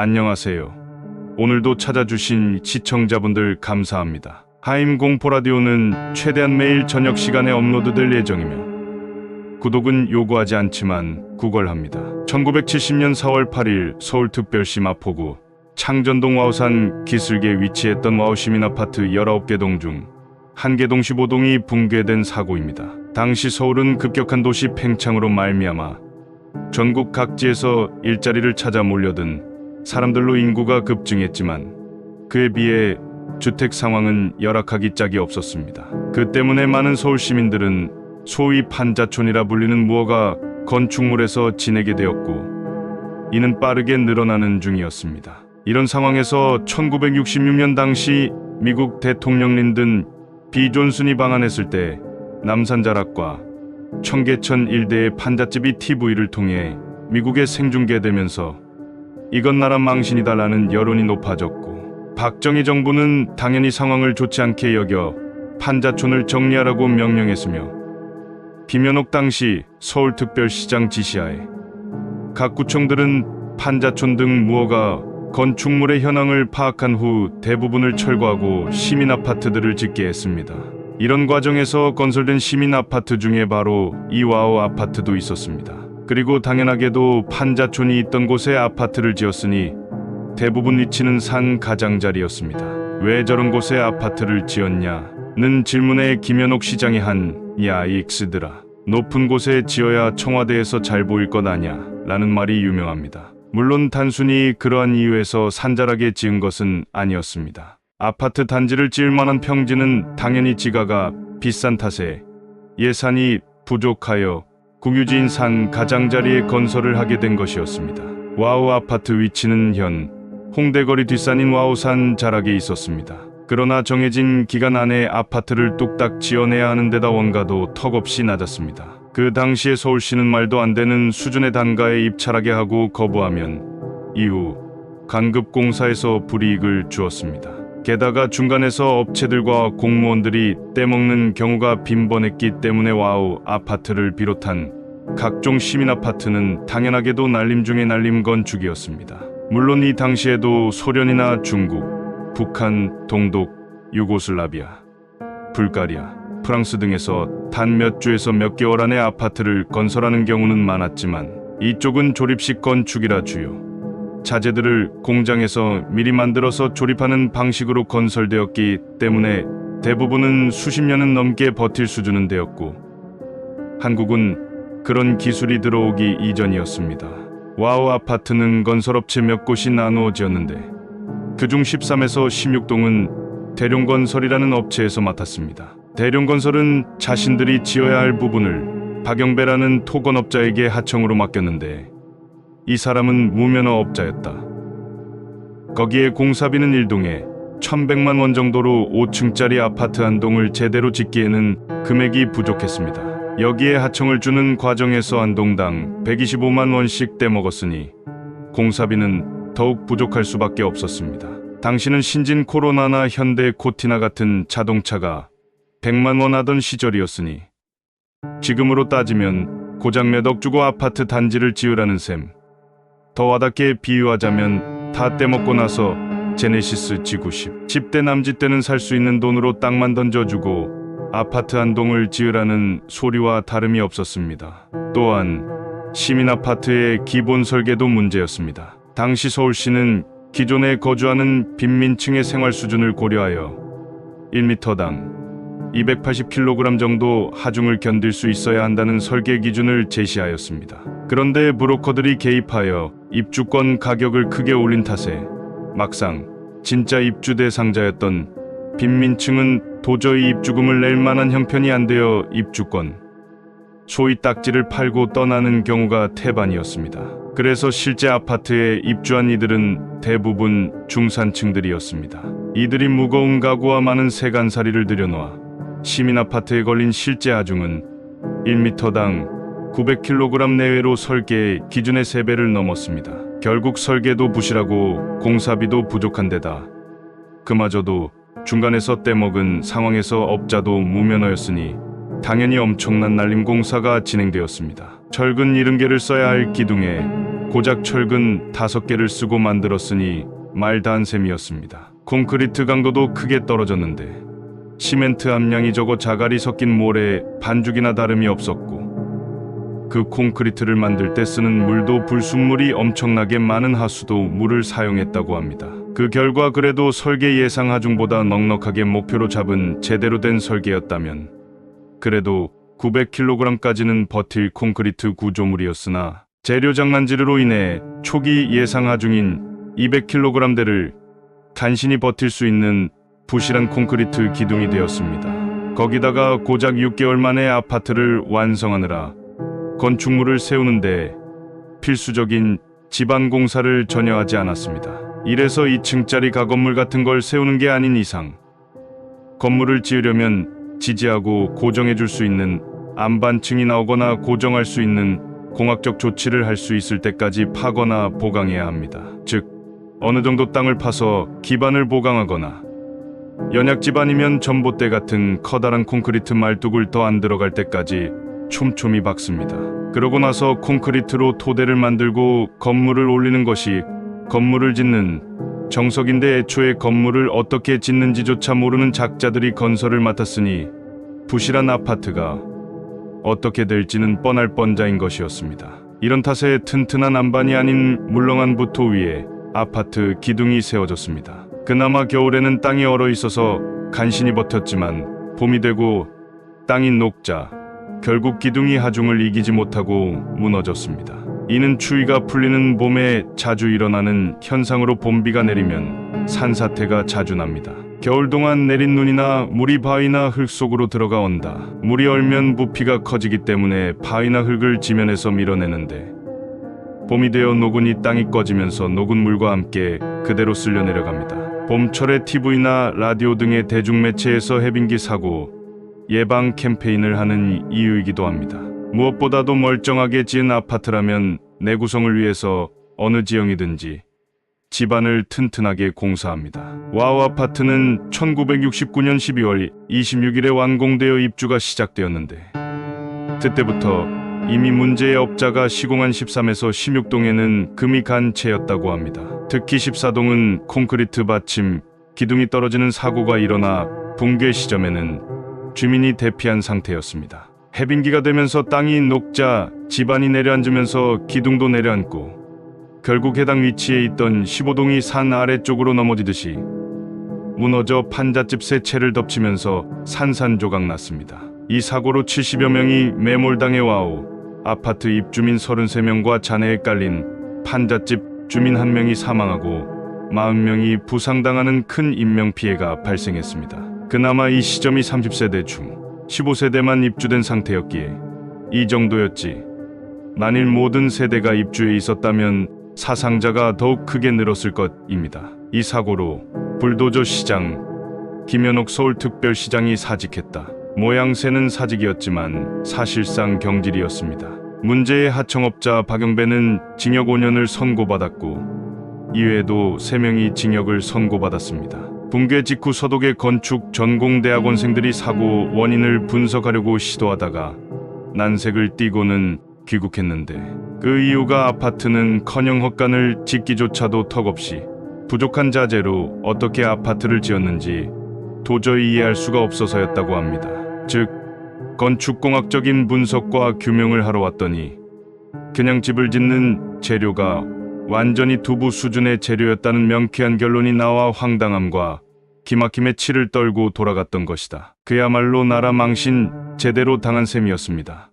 안녕하세요. 오늘도 찾아주신 시청자분들 감사합니다. 하임 공포라디오는 최대한 매일 저녁 시간에 업로드될 예정이며 구독은 요구하지 않지만 구걸합니다. 1970년 4월 8일 서울특별시 마포구 창전동 와우산 기슭에 위치했던 와우시민아파트 19개 동 중 1개 15동이 붕괴된 사고입니다. 당시 서울은 급격한 도시 팽창으로 말미암아 전국 각지에서 일자리를 찾아 몰려든 사람들로 인구가 급증했지만 그에 비해 주택 상황은 열악하기 짝이 없었습니다. 그 때문에 많은 서울 시민들은 소위 판자촌이라 불리는 무허가 건축물에서 지내게 되었고 이는 빠르게 늘어나는 중이었습니다. 이런 상황에서 1966년 당시 미국 대통령 린든 B 존슨이 방한했을 때 남산자락과 청계천 일대의 판잣집이 TV를 통해 미국에 생중계되면서 이건 나라 망신이다라는 여론이 높아졌고 박정희 정부는 당연히 상황을 좋지 않게 여겨 판자촌을 정리하라고 명령했으며 김현옥 당시 서울특별시장 지시하에 각 구청들은 판자촌 등 무허가 건축물의 현황을 파악한 후 대부분을 철거하고 시민아파트들을 짓게 했습니다. 이런 과정에서 건설된 시민아파트 중에 바로 이 와우 아파트도 있었습니다. 그리고 당연하게도 판자촌이 있던 곳에 아파트를 지었으니 대부분 위치는 산 가장자리였습니다. 왜 저런 곳에 아파트를 지었냐는 질문에 김현옥 시장이 한 "야 익스들아, 높은 곳에 지어야 청와대에서 잘 보일 것 아냐" 라는 말이 유명합니다. 물론 단순히 그러한 이유에서 산자락에 지은 것은 아니었습니다. 아파트 단지를 지을 만한 평지는 당연히 지가가 비싼 탓에 예산이 부족하여 국유지인 산 가장자리에 건설을 하게 된 것이었습니다. 와우 아파트 위치는 현 홍대거리 뒷산인 와우산 자락에 있었습니다. 그러나 정해진 기간 안에 아파트를 뚝딱 지어내야 하는 데다 원가도 턱없이 낮았습니다. 그 당시에 서울시는 말도 안 되는 수준의 단가에 입찰하게 하고 거부하면 이후 간급공사에서 불이익을 주었습니다. 게다가 중간에서 업체들과 공무원들이 떼먹는 경우가 빈번했기 때문에 와우 아파트를 비롯한 각종 시민아파트는 당연하게도 날림 중의 날림 건축이었습니다. 물론 이 당시에도 소련이나 중국, 북한, 동독, 유고슬라비아, 불가리아, 프랑스 등에서 단 몇 주에서 몇 개월 안에 아파트를 건설하는 경우는 많았지만 이쪽은 조립식 건축이라 주요 자재들을 공장에서 미리 만들어서 조립하는 방식으로 건설되었기 때문에 대부분은 수십 년은 넘게 버틸 수준은 되었고 한국은 그런 기술이 들어오기 이전이었습니다. 와우 아파트는 건설업체 몇 곳이 나누어 지었는데 그중 13에서 16동은 대룡건설이라는 업체에서 맡았습니다. 대룡건설은 자신들이 지어야 할 부분을 박영배라는 토건업자에게 하청으로 맡겼는데 이 사람은 무면허업자였다. 거기에 공사비는 1동에 1100만 원 정도로 5층짜리 아파트 한 동을 제대로 짓기에는 금액이 부족했습니다. 여기에 하청을 주는 과정에서 한 동당 125만 원씩 떼먹었으니 공사비는 더욱 부족할 수밖에 없었습니다. 당시는 신진 코로나나 현대 코티나 같은 자동차가 100만 원 하던 시절이었으니 지금으로 따지면 고작 몇 억 주고 아파트 단지를 지으라는 셈. 더 와닿게 비유하자면 다 떼먹고 나서 제네시스 지구10 10대 남짓 때는 살 수 있는 돈으로 땅만 던져주고 아파트 한 동을 지으라는 소리와 다름이 없었습니다. 또한 시민아파트의 기본 설계도 문제였습니다. 당시 서울시는 기존에 거주하는 빈민층의 생활 수준을 고려하여 1m당 280kg 정도 하중을 견딜 수 있어야 한다는 설계 기준을 제시하였습니다. 그런데 브로커들이 개입하여 입주권 가격을 크게 올린 탓에 막상 진짜 입주 대상자였던 빈민층은 도저히 입주금을 낼 만한 형편이 안 되어 입주권, 소위 딱지를 팔고 떠나는 경우가 태반이었습니다. 그래서 실제 아파트에 입주한 이들은 대부분 중산층들이었습니다. 이들이 무거운 가구와 많은 세간살이를 들여놓아 시민아파트에 걸린 실제 하중은 1m당 900kg 내외로 설계 기준의 3배를 넘었습니다. 결국 설계도 부실하고 공사비도 부족한 데다 그마저도 중간에서 떼먹은 상황에서 업자도 무면허였으니 당연히 엄청난 날림 공사가 진행되었습니다. 철근 70개를 써야 할 기둥에 고작 철근 5개를 쓰고 만들었으니 말 다 한 셈이었습니다. 콘크리트 강도도 크게 떨어졌는데 시멘트 함량이 적어 자갈이 섞인 모래에 반죽이나 다름이 없었고, 그 콘크리트를 만들 때 쓰는 물도 불순물이 엄청나게 많은 하수도 물을 사용했다고 합니다. 그 결과 그래도 설계 예상 하중보다 넉넉하게 목표로 잡은 제대로 된 설계였다면 그래도 900kg까지는 버틸 콘크리트 구조물이었으나 재료 장난질로 인해 초기 예상 하중인 200kg대를 간신히 버틸 수 있는 부실한 콘크리트 기둥이 되었습니다. 거기다가 고작 6개월 만에 아파트를 완성하느라 건축물을 세우는데 필수적인 지반 공사를 전혀 하지 않았습니다. 이래서 2층짜리 가건물 같은 걸 세우는 게 아닌 이상 건물을 지으려면 지지하고 고정해 줄 수 있는 안반층이 나오거나 고정할 수 있는 공학적 조치를 할 수 있을 때까지 파거나 보강해야 합니다. 즉 어느 정도 땅을 파서 기반을 보강하거나 연약 지반이면 전봇대 같은 커다란 콘크리트 말뚝을 더 안 들어갈 때까지 촘촘히 박습니다. 그러고 나서 콘크리트로 토대를 만들고 건물을 올리는 것이 건물을 짓는 정석인데, 애초에 건물을 어떻게 짓는지조차 모르는 작자들이 건설을 맡았으니 부실한 아파트가 어떻게 될지는 뻔할 뻔자인 것이었습니다. 이런 탓에 튼튼한 안반이 아닌 물렁한 부토 위에 아파트 기둥이 세워졌습니다. 그나마 겨울에는 땅이 얼어 있어서 간신히 버텼지만 봄이 되고 땅이 녹자 결국 기둥이 하중을 이기지 못하고 무너졌습니다. 이는 추위가 풀리는 봄에 자주 일어나는 현상으로 봄비가 내리면 산사태가 자주 납니다. 겨울 동안 내린 눈이나 물이 바위나 흙 속으로 들어가 온다. 물이 얼면 부피가 커지기 때문에 바위나 흙을 지면에서 밀어내는데, 봄이 되어 녹은 이 땅이 꺼지면서 녹은 물과 함께 그대로 쓸려 내려갑니다. 봄철에 TV나 라디오 등의 대중매체에서 해빙기 사고 예방 캠페인을 하는 이유이기도 합니다. 무엇보다도 멀쩡하게 지은 아파트라면 내구성을 위해서 어느 지형이든지 집안을 튼튼하게 공사합니다. 와우 아파트는 1969년 12월 26일에 완공되어 입주가 시작되었는데, 그때부터 이미 문제의 업자가 시공한 13에서 16동에는 금이 간 채였다고 합니다. 특히 14동은 콘크리트 받침, 기둥이 떨어지는 사고가 일어나 붕괴 시점에는 주민이 대피한 상태였습니다. 해빙기가 되면서 땅이 녹자 집안이 내려앉으면서 기둥도 내려앉고 결국 해당 위치에 있던 15동이 산 아래쪽으로 넘어지듯이 무너져 판잣집 세 채를 덮치면서 산산조각 났습니다. 이 사고로 70여 명이 매몰당해 와우 아파트 입주민 33명과 잔해에 깔린 판잣집 주민 1명이 사망하고 40명이 부상당하는 큰 인명피해가 발생했습니다. 그나마 이 시점이 30세대 중 15세대만 입주된 상태였기에 이 정도였지, 만일 모든 세대가 입주해 있었다면 사상자가 더욱 크게 늘었을 것입니다. 이 사고로 불도저 시장 김현옥 서울특별시장이 사직했다. 모양새는 사직이었지만 사실상 경질이었습니다. 문제의 하청업자 박영배는 징역 5년을 선고받았고 이외에도 3명이 징역을 선고받았습니다. 붕괴 직후 서독의 건축 전공대학원생들이 사고 원인을 분석하려고 시도하다가 난색을 띠고는 귀국했는데, 그 이유가 아파트는 헛간을 짓기조차도 턱없이 부족한 자재로 어떻게 아파트를 지었는지 도저히 이해할 수가 없어서였다고 합니다. 즉, 건축공학적인 분석과 규명을 하러 왔더니 그냥 집을 짓는 재료가 완전히 두부 수준의 재료였다는 명쾌한 결론이 나와 황당함과 기막힘에 치를 떨고 돌아갔던 것이다. 그야말로 나라 망신 제대로 당한 셈이었습니다.